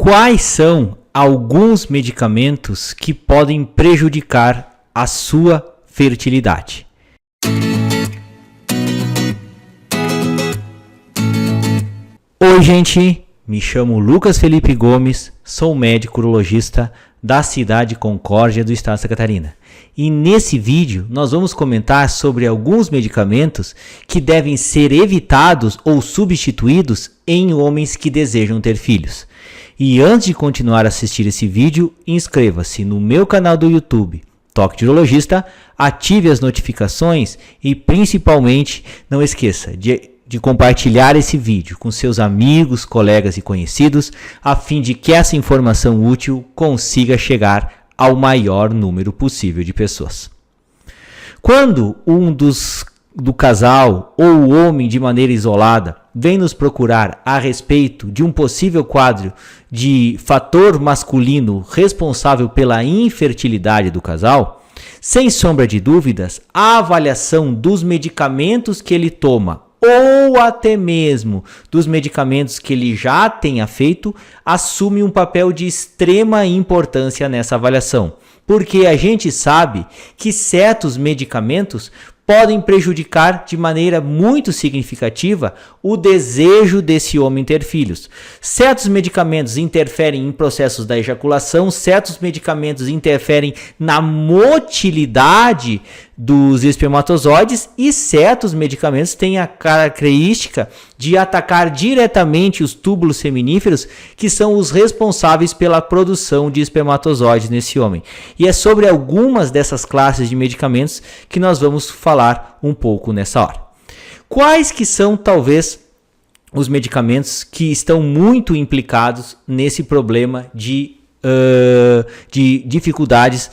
Quais são alguns medicamentos que podem prejudicar a sua fertilidade? Oi, gente, me chamo Lucas Felipe Gomes, sou médico urologista da cidade de Concórdia do estado de Santa Catarina. E nesse vídeo nós vamos comentar sobre alguns medicamentos que devem ser evitados ou substituídos em homens que desejam ter filhos. E antes de continuar a assistir esse vídeo, inscreva-se no meu canal do YouTube, Toque de Urologista, ative as notificações e principalmente não esqueça de compartilhar esse vídeo com seus amigos, colegas e conhecidos, a fim de que essa informação útil consiga chegar ao maior número possível de pessoas. Quando do casal ou o homem de maneira isolada vem nos procurar a respeito de um possível quadro de fator masculino responsável pela infertilidade do casal, sem sombra de dúvidas, a avaliação dos medicamentos que ele toma ou até mesmo dos medicamentos que ele já tenha feito, assume um papel de extrema importância nessa avaliação, porque a gente sabe que certos medicamentos podem prejudicar de maneira muito significativa o desejo desse homem ter filhos. Certos medicamentos interferem em processos da ejaculação, certos medicamentos interferem na motilidade dos espermatozoides e certos medicamentos têm a característica de atacar diretamente os túbulos seminíferos, que são os responsáveis pela produção de espermatozoides nesse homem. E é sobre algumas dessas classes de medicamentos que nós vamos falar um pouco nessa hora. Quais que são, talvez, os medicamentos que estão muito implicados nesse problema de dificuldades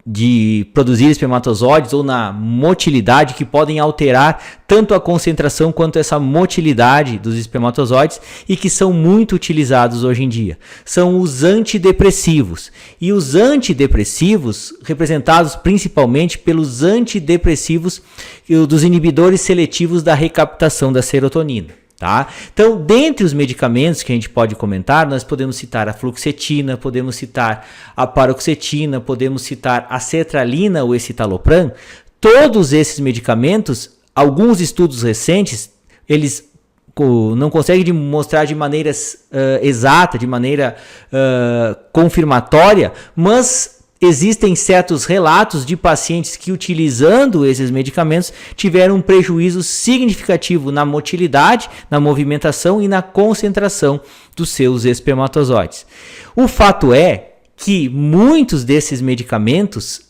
de produzir espermatozoides ou na motilidade, que podem alterar tanto a concentração quanto essa motilidade dos espermatozoides e que são muito utilizados hoje em dia? São os antidepressivos. E os antidepressivos, representados principalmente pelos antidepressivos dos inibidores seletivos da recaptação da serotonina. Tá? Então, dentre os medicamentos que a gente pode comentar, nós podemos citar a fluoxetina, podemos citar a paroxetina, podemos citar a sertralina ou escitalopram. Todos esses medicamentos, alguns estudos recentes, eles não conseguem mostrar de maneira exata, de maneira confirmatória, mas existem certos relatos de pacientes que, utilizando esses medicamentos, tiveram um prejuízo significativo na motilidade, na movimentação e na concentração dos seus espermatozoides. O fato é que muitos desses medicamentos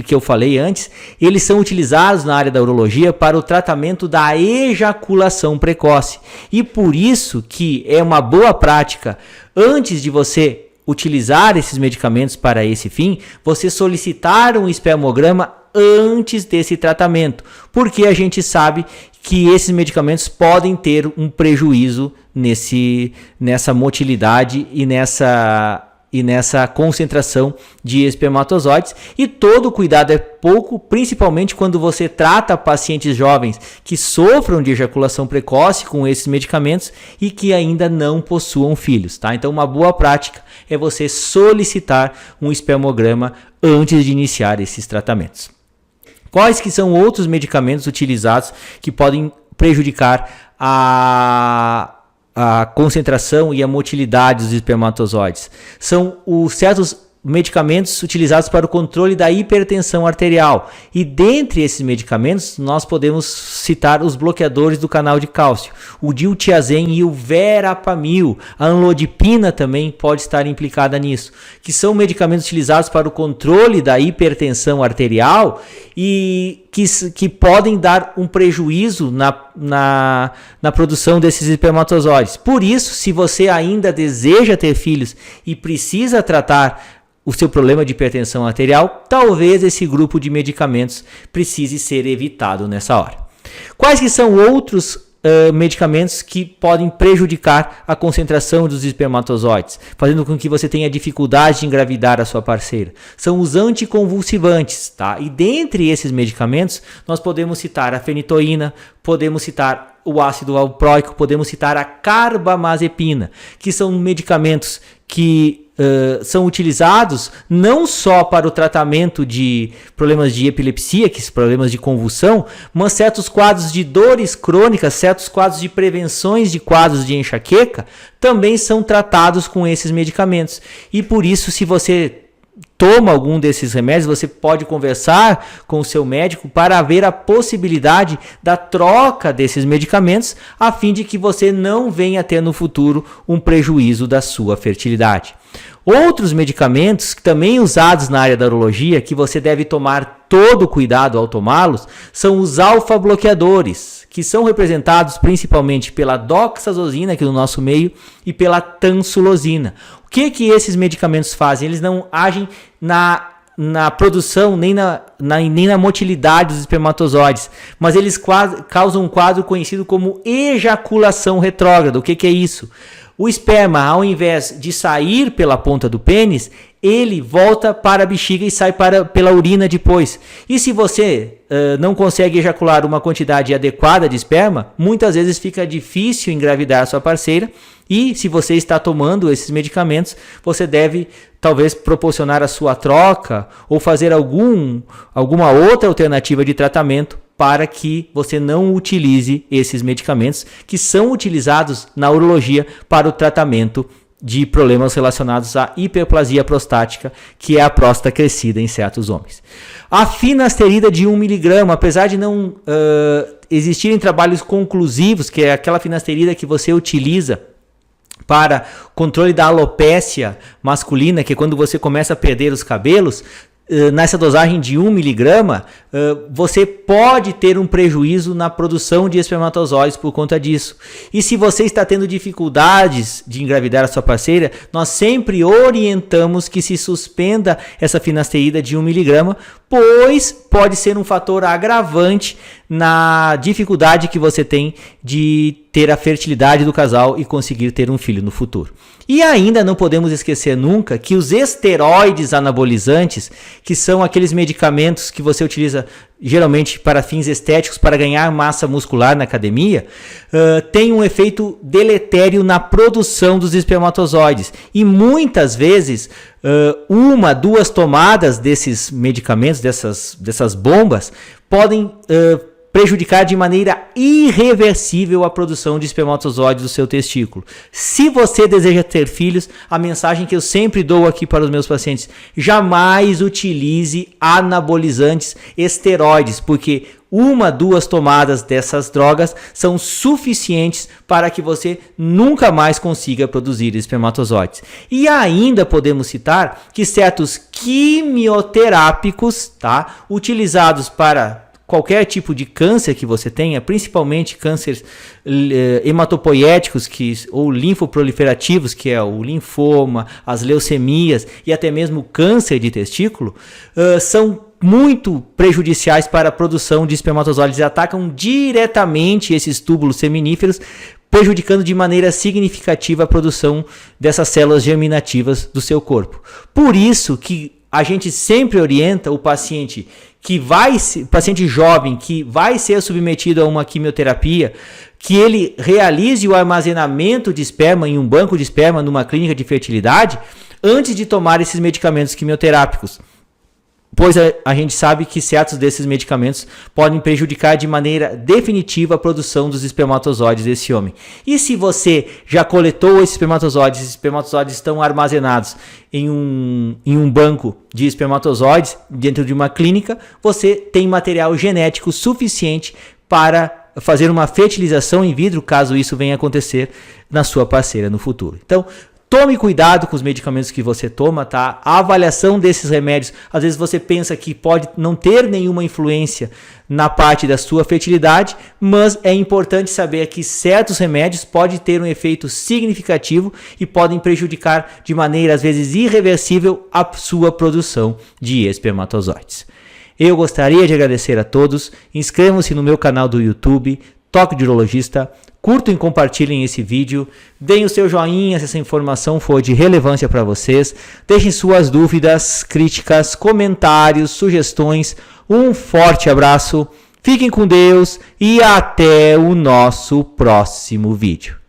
que eu falei antes, eles são utilizados na área da urologia para o tratamento da ejaculação precoce. E por isso que é uma boa prática, antes de você utilizar esses medicamentos para esse fim, você solicitar um espermograma antes desse tratamento, porque a gente sabe que esses medicamentos podem ter um prejuízo nessa motilidade e nessa concentração de espermatozoides, e todo cuidado é pouco, principalmente quando você trata pacientes jovens que sofram de ejaculação precoce com esses medicamentos e que ainda não possuam filhos, tá? Então, uma boa prática é você solicitar um espermograma antes de iniciar esses tratamentos. Quais que são outros medicamentos utilizados que podem prejudicar a concentração e a motilidade dos espermatozoides? São os certos medicamentos utilizados para o controle da hipertensão arterial. E dentre esses medicamentos, nós podemos citar os bloqueadores do canal de cálcio, o diltiazem e o verapamil. A amlodipina também pode estar implicada nisso, que são medicamentos utilizados para o controle da hipertensão arterial e que podem dar um prejuízo na produção desses espermatozoides. Por isso, se você ainda deseja ter filhos e precisa tratar o seu problema de hipertensão arterial, talvez esse grupo de medicamentos precise ser evitado nessa hora. Quais que são outros medicamentos que podem prejudicar a concentração dos espermatozoides, fazendo com que você tenha dificuldade de engravidar a sua parceira. São os anticonvulsivantes, tá? E dentre esses medicamentos, nós podemos citar a fenitoína, podemos citar o ácido valproico, podemos citar a carbamazepina, que são medicamentos que são utilizados não só para o tratamento de problemas de epilepsia, que são problemas de convulsão, mas certos quadros de dores crônicas, certos quadros de prevenções de quadros de enxaqueca também são tratados com esses medicamentos. E por isso, se você toma algum desses remédios, você pode conversar com o seu médico para ver a possibilidade da troca desses medicamentos, a fim de que você não venha ter no futuro um prejuízo da sua fertilidade. Outros medicamentos também usados na área da urologia, que você deve tomar todo cuidado ao tomá-los, são os alfa-bloqueadores, que são representados principalmente pela doxazosina aqui no nosso meio e pela tansulosina. O que esses medicamentos fazem? Eles não agem na produção nem na motilidade dos espermatozoides, mas eles causam um quadro conhecido como ejaculação retrógrada. O que é isso? O esperma, ao invés de sair pela ponta do pênis, ele volta para a bexiga e sai pela urina depois. E se você não consegue ejacular uma quantidade adequada de esperma, muitas vezes fica difícil engravidar a sua parceira. E se você está tomando esses medicamentos, você deve talvez proporcionar a sua troca ou fazer alguma outra alternativa de tratamento para que você não utilize esses medicamentos que são utilizados na urologia para o tratamento de problemas relacionados à hiperplasia prostática, que é a próstata crescida em certos homens. A finasterida de 1 mg, apesar de não existirem trabalhos conclusivos, que é aquela finasterida que você utiliza para controle da alopécia masculina, que é quando você começa a perder os cabelos, nessa dosagem de 1 mg, você pode ter um prejuízo na produção de espermatozoides por conta disso. E se você está tendo dificuldades de engravidar a sua parceira, nós sempre orientamos que se suspenda essa finasterida de 1 mg, pois pode ser um fator agravante na dificuldade que você tem de ter a fertilidade do casal e conseguir ter um filho no futuro. E ainda não podemos esquecer nunca que os esteroides anabolizantes, que são aqueles medicamentos que você utiliza geralmente para fins estéticos, para ganhar massa muscular na academia, tem um efeito deletério na produção dos espermatozoides. E muitas vezes, 1, 2 tomadas desses medicamentos, dessas bombas, podem prejudicar de maneira irreversível a produção de espermatozoides do seu testículo. Se você deseja ter filhos, a mensagem que eu sempre dou aqui para os meus pacientes: jamais utilize anabolizantes esteroides, porque 1, 2 tomadas dessas drogas são suficientes para que você nunca mais consiga produzir espermatozoides. E ainda podemos citar que certos quimioterápicos, utilizados para qualquer tipo de câncer que você tenha, principalmente cânceres hematopoiéticos ou linfoproliferativos, que é o linfoma, as leucemias e até mesmo o câncer de testículo, são muito prejudiciais para a produção de espermatozoides e atacam diretamente esses túbulos seminíferos, prejudicando de maneira significativa a produção dessas células germinativas do seu corpo. Por isso que a gente sempre orienta o paciente paciente jovem que vai ser submetido a uma quimioterapia, que ele realize o armazenamento de esperma em um banco de esperma numa clínica de fertilidade antes de tomar esses medicamentos quimioterápicos. Pois a gente sabe que certos desses medicamentos podem prejudicar de maneira definitiva a produção dos espermatozoides desse homem. E se você já coletou esses espermatozoides estão armazenados em um banco de espermatozoides dentro de uma clínica, você tem material genético suficiente para fazer uma fertilização in vitro, caso isso venha a acontecer na sua parceira no futuro. Então, tome cuidado com os medicamentos que você toma, tá? A avaliação desses remédios, às vezes você pensa que pode não ter nenhuma influência na parte da sua fertilidade, mas é importante saber que certos remédios podem ter um efeito significativo e podem prejudicar de maneira, às vezes, irreversível a sua produção de espermatozoides. Eu gostaria de agradecer a todos. Inscrevam-se no meu canal do YouTube. toque de urologista. Curtam e compartilhem esse vídeo, deem o seu joinha se essa informação for de relevância para vocês, deixem suas dúvidas, críticas, comentários, sugestões. Um forte abraço, fiquem com Deus e até o nosso próximo vídeo.